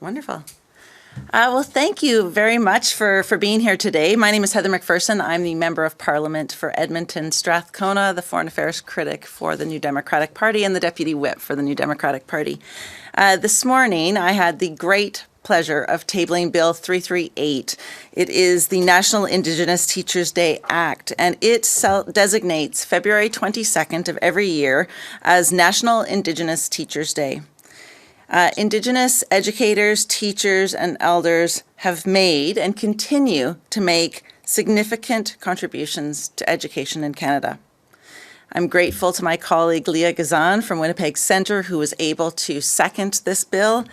Wonderful. Well, thank you very much for being here today. My name is Heather McPherson. I'm the Member of Parliament for Edmonton Strathcona, the Foreign Affairs Critic for the New Democratic Party, and the Deputy Whip for the New Democratic Party. This morning, I had the great pleasure of tabling Bill 338. It is the National Indigenous Teachers Day Act, and it designates February 22nd of every year as National Indigenous Teachers Day. Indigenous educators, teachers, and elders have made and continue to make significant contributions to education in Canada. I'm grateful to my colleague Leah Gazan from Winnipeg Centre, who was able to second this bill.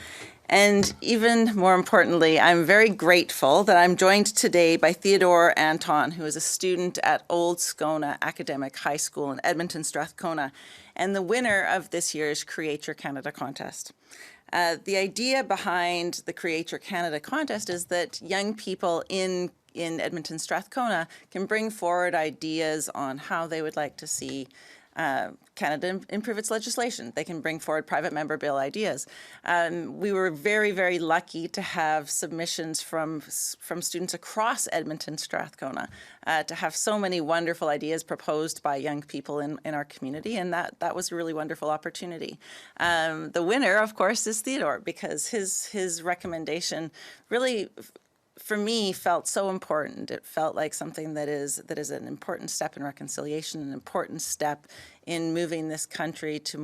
And even more importantly, I'm very grateful that I'm joined today by Theodore Anton, who is a student at Old Scona Academic High School in Edmonton, Strathcona, and the winner of this year's Create Your Canada contest. The idea behind the Create Your Canada contest is that young people in Edmonton, Strathcona can bring forward ideas on how they would like to see Canada improve its legislation. They can bring forward private member bill ideas. We were very, very lucky to have submissions from students across Edmonton, Strathcona, to have so many wonderful ideas proposed by young people in our community, and that was a really wonderful opportunity. The winner, of course, is Theodore, because his recommendation really, for me, felt so important. It felt like something that is an important step in reconciliation, an important step in moving this country to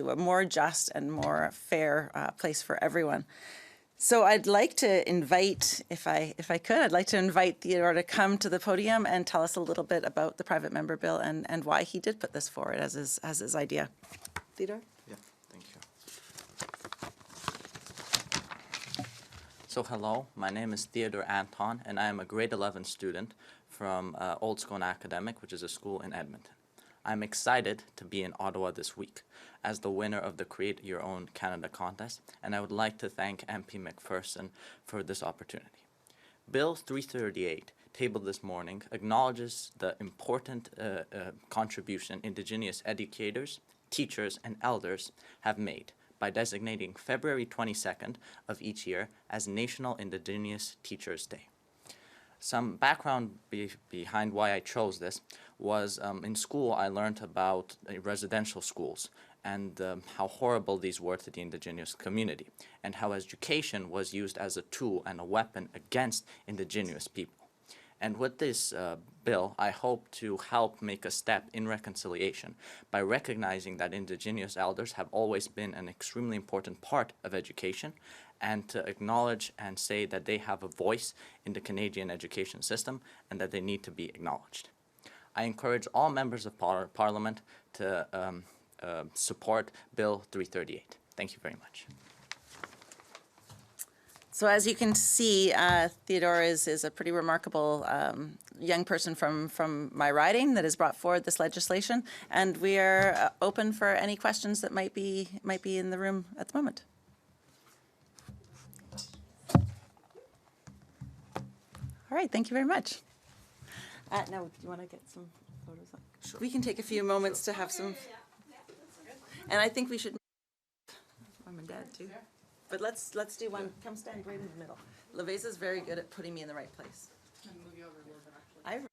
a more just and more fair place for everyone. So I'd like to invite, if I could, I'd like to invite Theodore to come to the podium and tell us a little bit about the private member bill and why he did put this forward as his idea. Theodore? Yeah, thank you. So hello, my name is Theodore Anton, and I am a grade 11 student from Old Scone Academic, which is a school in Edmonton. I'm excited to be in Ottawa this week as the winner of the Create Your Own Canada contest, and I would like to thank MP McPherson for this opportunity. Bill 338, tabled this morning, acknowledges the important contribution Indigenous educators, teachers, and elders have made by designating February 22nd of each year as National Indigenous Teachers Day. Some background behind why I chose this was in school I learned about residential schools and how horrible these were to the Indigenous community, and how education was used as a tool and a weapon against Indigenous people. And with this bill, I hope to help make a step in reconciliation by recognizing that Indigenous elders have always been an extremely important part of education, and to acknowledge and say that they have a voice in the Canadian education system and that they need to be acknowledged. I encourage all members of Parliament to support Bill 338. Thank you very much. So as you can see, Theodore is a pretty remarkable young person from my riding that has brought forward this legislation, and we are open for any questions that might be in the room at the moment. All right, thank you very much. Now, do you want to get some photos up? Sure. We can take a few moments to have some. And I think we should. Mom and Dad too. But let's do one. Come stand right in the middle. Laveza's very good at putting me in the right place. Can I move you over a little bit, actually?